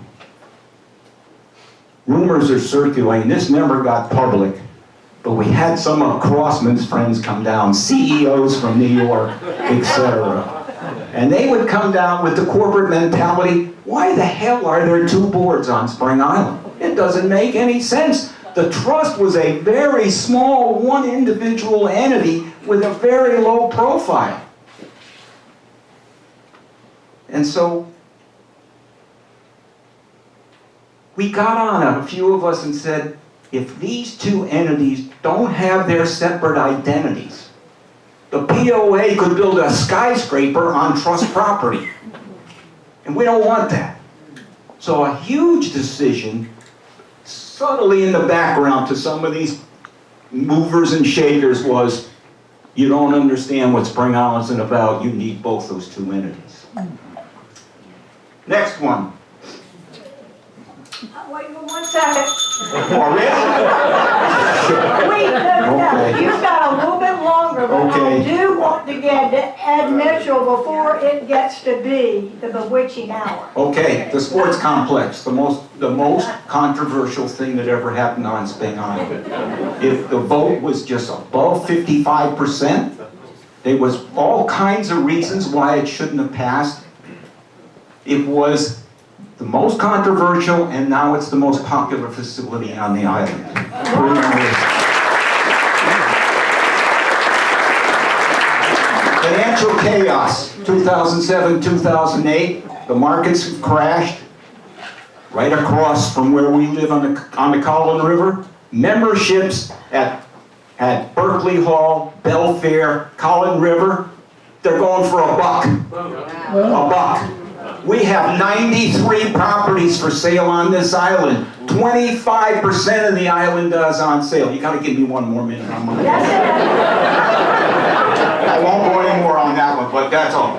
rumors are circulating, this never got public, but we had some of Crossman's friends come down, CEOs from New York, etc. And they would come down with the corporate mentality, why the hell are there 2 boards on Spring Island? It doesn't make any sense. The trust was a very small, one individual entity with a very low profile. And so, we got on, a few of us, and said, if these 2 entities don't have their separate identities, the POA could build a skyscraper on trust property. And we don't want that. So a huge decision, subtly in the background to some of these movers and shakers, was you don't understand what Spring Island's about. You need both those two entities. Next one. Wait 1 second. Already? Wait, no, Okay. you've got a little bit longer, but I Okay. do want to get Ed Mitchell before it gets to be the bewitching hour. Okay, the sports complex, the most controversial thing that ever happened on Spring Island. If the vote was just above 55%, there was all kinds of reasons why it shouldn't have passed. It was the most controversial, and now it's the most popular facility on the island. Financial chaos, 2007, 2008, the markets crashed right across from where we live on the Collin River. Memberships at Berkeley Hall, Belfair, Collin River, they're going for $1. $1. We have 93 properties for sale on this island. 25% of the island is on sale. You gotta give me one more minute. That's I won't go any more on that one, but that's all.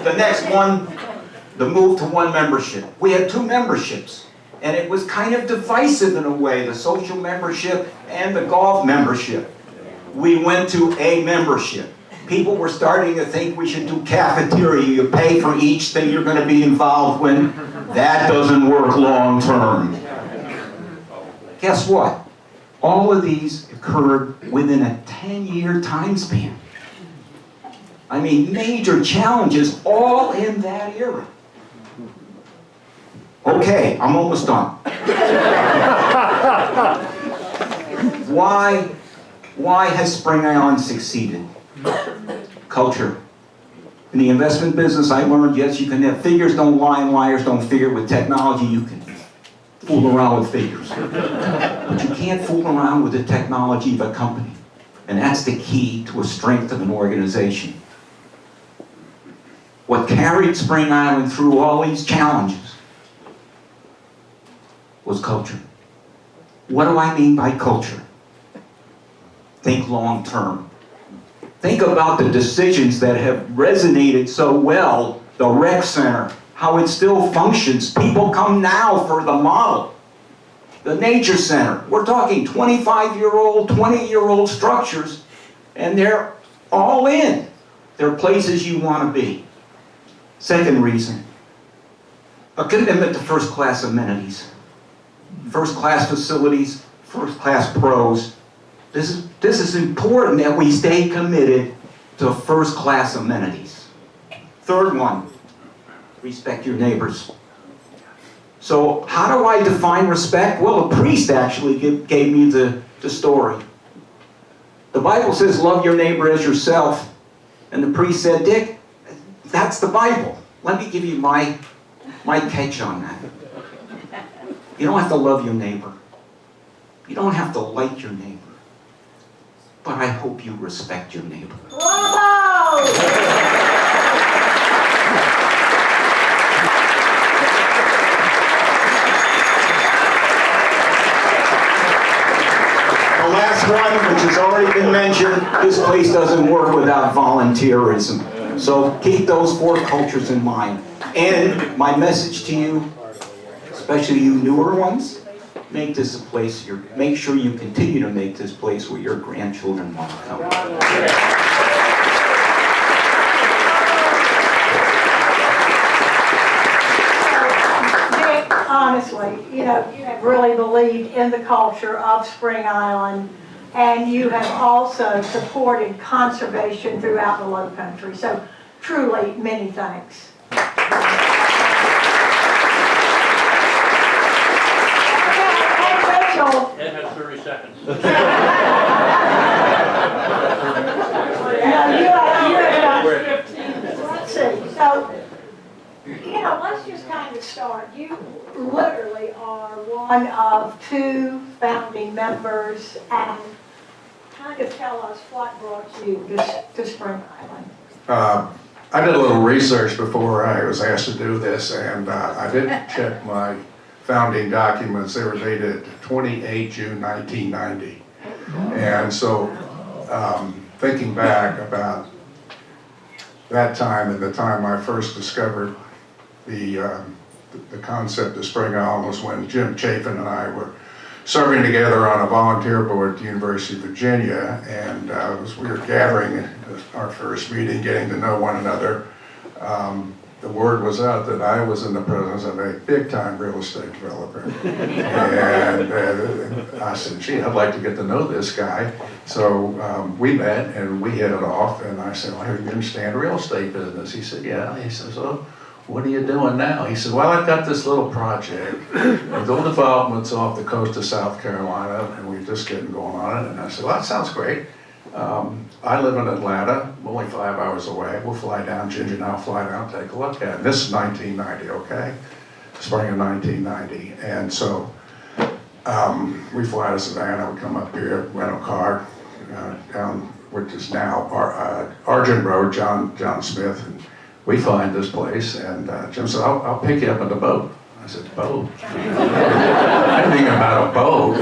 The next one, the move to one membership. We had 2 memberships, and it was kind of divisive in a way, the social membership and the golf membership. We went to a membership. People were starting to think we should do cafeteria. You pay for each thing you're gonna be involved with. That doesn't work long term. Guess what? All of these occurred within a 10-year time span. I mean, major challenges all in that era. Okay, I'm almost done. Why has Spring Island succeeded? Culture. In the investment business, I learned, yes, you can have figures don't lie and liars don't figure. With technology, you can fool around with figures. But you can't fool around with the technology of a company. And that's the key to a strength of an organization. What carried Spring Island through all these challenges was culture. What do I mean by culture? Think long term. Think about the decisions that have resonated so well, the rec center, how it still functions. People come now for the model. The nature center, we're talking 25-year-old, 20-year-old structures, and they're all in. They're places you want to be. Second reason, a commitment to first-class amenities. First-class facilities, first-class pros. This is important that we stay committed to first-class amenities. Third one, respect your neighbors. So how do I define respect? Well, a priest actually gave me the story. The Bible says love your neighbor as yourself. And the priest said, Dick, that's the Bible. Let me give you my catch on that. You don't have to love your neighbor. You don't have to like your neighbor. But I hope you respect your neighbor. Bravo! The last one, which has already been mentioned, this place doesn't work without volunteerism. So keep those 4 cultures in mind. And my message to you, especially you newer ones, make this a place, make sure you continue to make this place where your grandchildren want to come. Dick, honestly, you have really believed in the culture of Spring Island, and you have also supported conservation throughout the Low Country. So truly, many thanks. Ed has 30 seconds. No, you have 15. Let's see. So, let's just kind of start. You literally are one of 2 founding members, and kind of tell us what brought you to Spring Island. I did a little research before I was asked to do this, and I did check my founding documents. They were dated 28 June 1990. And so, thinking back about that time and the time I first discovered the concept of Spring Island was when Jim Chafin and I were serving together on a volunteer board at the University of Virginia, and as we were gathering at our first meeting, getting to know one another, the word was out that I was in the presence of a big-time real estate developer. And I said, gee, I'd like to get to know this guy. So we met and we hit it off, and I said, well, you understand real estate business? He said, yeah. He says, oh, what are you doing now? He said, well, I've got this little project with all developments off the coast of South Carolina, and we're just getting going on it. And I said, well, that sounds great. I live in Atlanta, only 5 hours away. We'll fly down, Ginger and I'll fly down, take a look at it. This is 1990, okay? Spring of 1990. And so we fly to Savannah, we come up here, rent a car down, which is now Argent Road, John Smith, and we find this place, and Jim said, I'll pick you up in the boat. I said, boat? Anything about a boat.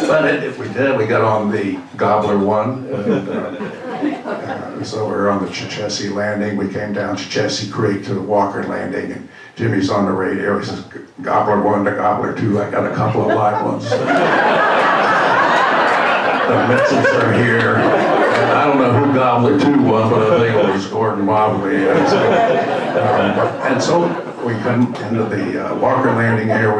But if we did, we got on the Gobbler One. And so we were on the Chichessie Landing. We came down Chichessie Creek to the Walker Landing, and Jimmy's on the radio. He says, Gobbler 1 to Gobbler 2, I got a couple of live ones. The Mitzels are here. And I don't know who Gobbler 2 was, but I think it was Gordon Wobbly. And so we come into the Walker Landing here,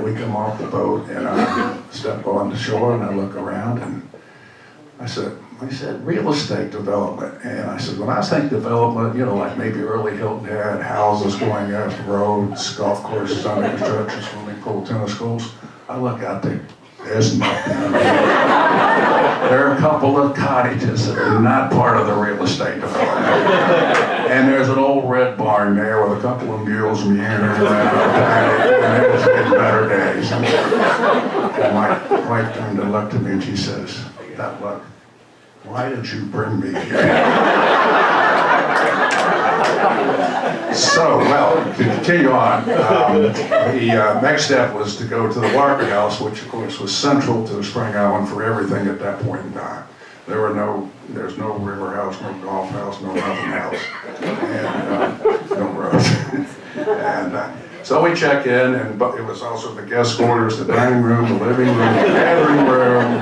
we come off the boat, and I step on the shore and I look around, and I said, real estate development. And I said, when I think development, you know, like maybe early Hilton had houses going up, roads, golf courses under construction, swimming pool, tennis schools, I look out there, there's nothing. There are a couple of cottages that are not part of the real estate development. And there's an old red barn there with a couple of mules meandering around, and it was in better days. And my wife turned and looked at me and she says, that look, why did you bring me here? So, well, to continue on, the next step was to go to the Walker House, which of course was central to Spring Island for everything at that point in time. There's no river house, no golf house, no nothing house, and no roads. And so we check in, and it was also the guest quarters, the dining room, the living room, the gathering room,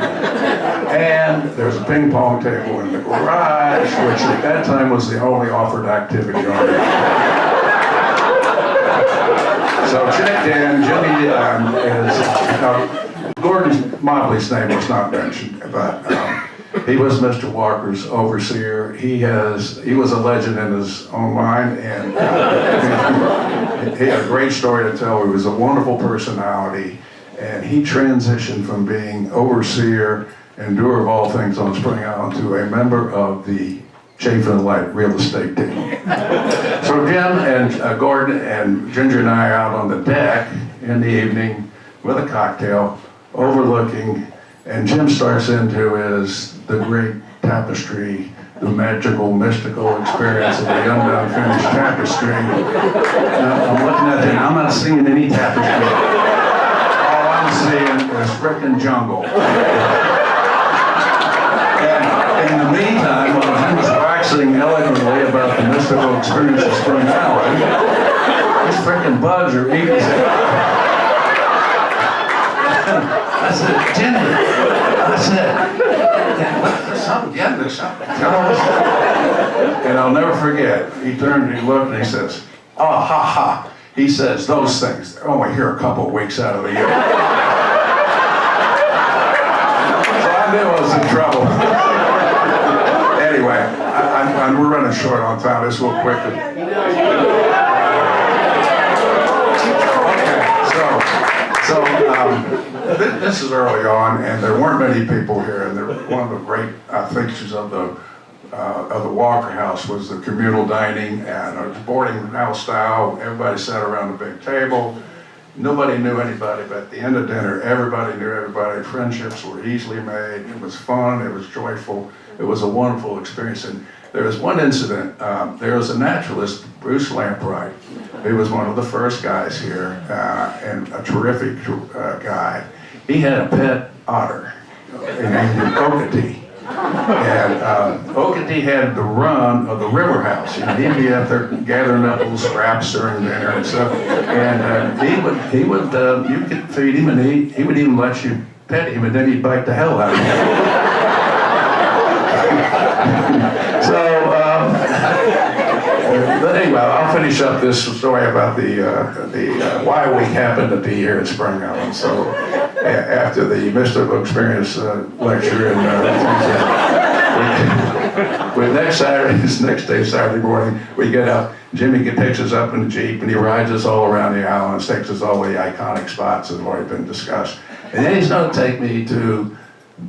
and there's a ping pong table in the garage, which at that time was the only offered activity on it. So checked in, Jimmy Gordon Mobley's name was not mentioned, but he was Mr. Walker's overseer. He was a legend in his own mind, and he had a great story to tell. He was a wonderful personality, and he transitioned from being overseer and doer of all things on Spring Island to a member of the Chafin Light real estate team. So Jim and Gordon and Ginger and I are out on the deck in the evening with a cocktail overlooking, and Jim starts into the great tapestry, the magical, mystical experience of the undone finished tapestry. Now, I'm looking at him, I'm not seeing any tapestry. All I'm seeing is frickin' jungle. And in the meantime, while Jim was waxing eloquently about the mystical experience of Spring Island, these frickin' bugs are eating. I said, Jimmy, there's something, there's something. And I'll never forget, he turned and he looked and he says, oh, ha, ha. He says, those things, they're only here a couple of weeks out of the year. So I knew I was in trouble. Anyway, we're running short on time. This will quickly. This is early on, and there weren't many people here. And one of the great features of the Walker House was the communal dining, and it was boarding house style. Everybody sat around a big table. Nobody knew anybody, but at the end of dinner, everybody knew everybody. Friendships were easily made. It was fun. It was joyful. It was a wonderful experience. And There was one incident, there was a naturalist, Bruce Lampright, who was one of the first guys here, and a terrific guy. He had a pet otter, named Okatee. And Okatee had the run of the river house. You know, he'd be out there gathering up little scraps during dinner and stuff. And he would, you could feed him, and he would even let you pet him, and then he'd bite the hell out of you. So, but anyway, I'll finish up this story about the why we happen to be here at Spring Island. So, after the mystical experience lecture, and next day, Saturday morning, we get up. Jimmy picks us up in the Jeep, and he rides us all around the island, takes us all the iconic spots that have already been discussed. And then he's going to take me to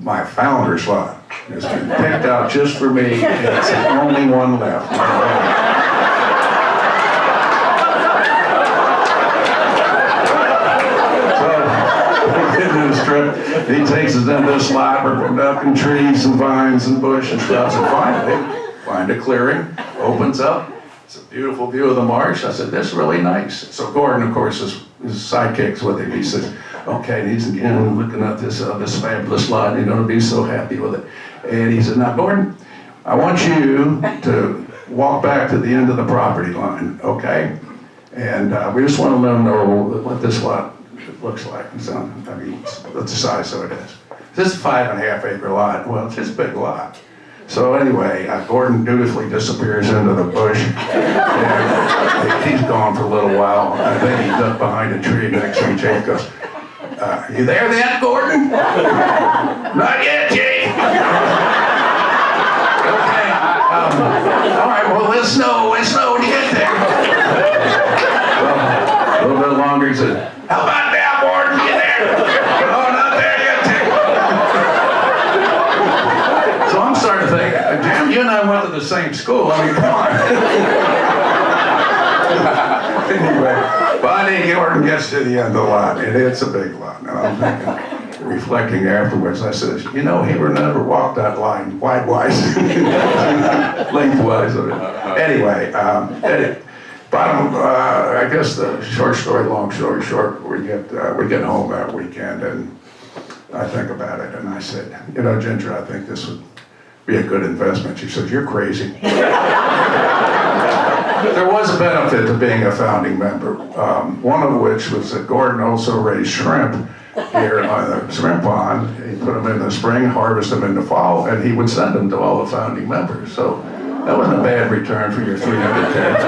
my founder's lot. It's been picked out just for me, and it's the only one left. He takes us into this lot, we're up in trees and vines and bush and stuff, and finally find a clearing, opens up, it's a beautiful view of the marsh. I said, this is really nice. So Gordon, of course, his sidekick's with him. He says, okay, and he's again looking at this fabulous lot, and you're gonna be so happy with it. And he said, now Gordon, I want you to walk back to the end of the property line, okay? And we just want to let them know what this lot looks like. So, I mean, the size of it is. This is a 5.5 acre lot. Well, it's just a big lot. So anyway, Gordon dutifully disappears into the bush. And he's gone for a little while. And then he ducked behind a tree next to me. Jake goes, you there then, Gordon? Not yet, Jake. Okay. All right, well, let us know when you get there. Well, a little bit longer, he said, how about now, Gordon? You there? Oh, not there yet, Jake. So I'm starting to think, Jim, you and I went to the same school. I mean, come on. Anyway, finally, Gordon gets to the end of the lot, and it's a big lot. And I'm thinking, reflecting afterwards, I said, you know, he would never walk that line wide-wise, lengthwise of it. Anyway, bottom, I guess the short story, long story short, we get home that weekend, and I think about it, and I said, you know, Ginger, I think this would be a good investment. She said, you're crazy. There was a benefit to being a founding member, one of which was that Gordon also raised shrimp here on the shrimp pond. He put them in the spring, harvest them in the fall, and he would send them to all the founding members. So that wasn't a bad return for your 300 cats.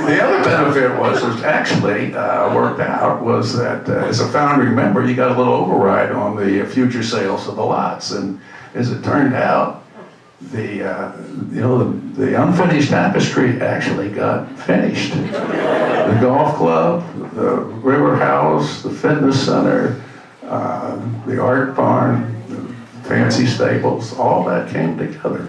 The other benefit was actually worked out was that as a founding member, you got a little override on the future sales of the lots, and as it turned out, the unfinished tapestry actually got finished. The golf club, the river house, the fitness center, the art barn, the fancy stables, all that came together.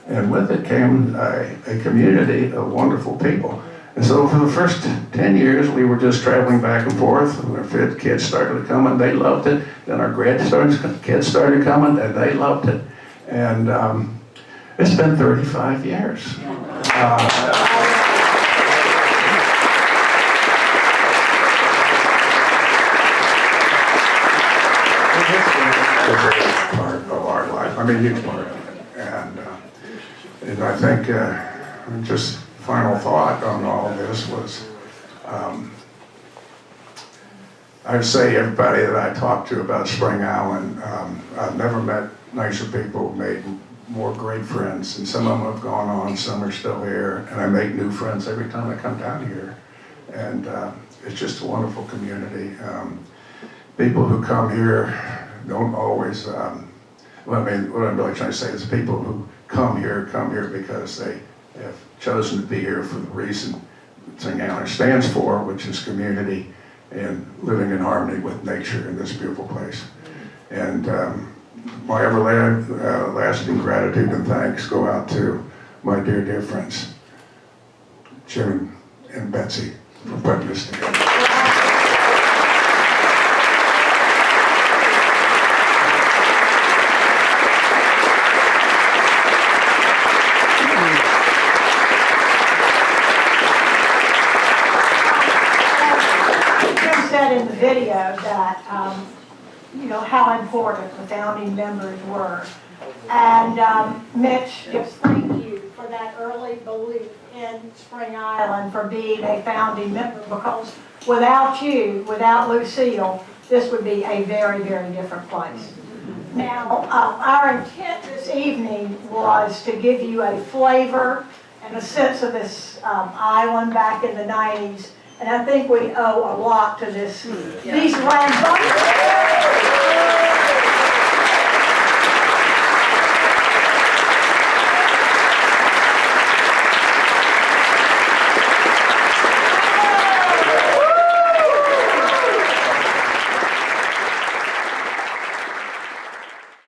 And with it came a community of wonderful people. And so for the first 10 years, we were just traveling back and forth. And our kids started coming, they loved it. Then our kids started coming, and they loved it. And it's been 35 years. The greatest part of our life. I mean, a huge part of it. And I think just final thought on all of this was, I would say everybody that I talked to about Spring Island, I've never met nicer people, made more great friends, and some of them have gone on, some are still here, and I make new friends every time I come down here. And it's just a wonderful community. People who come here don't always, what I'm really trying to say is people who come here because they have chosen to be here for the reason Spring Island stands for, which is community and living in harmony with nature in this beautiful place. And my everlasting gratitude and thanks go out to my dear, dear friends, Jim and Betsy, for putting this together. the video that, you know, how important the founding members were. And Mitch, just thank you for that early belief in Spring Island for being a founding member, because without you, without Lucille, this would be a very, very different place. Now, our intent this evening was to give you a flavor and a sense of this island back in the 90s, and I think we owe a lot to this, these rambunctious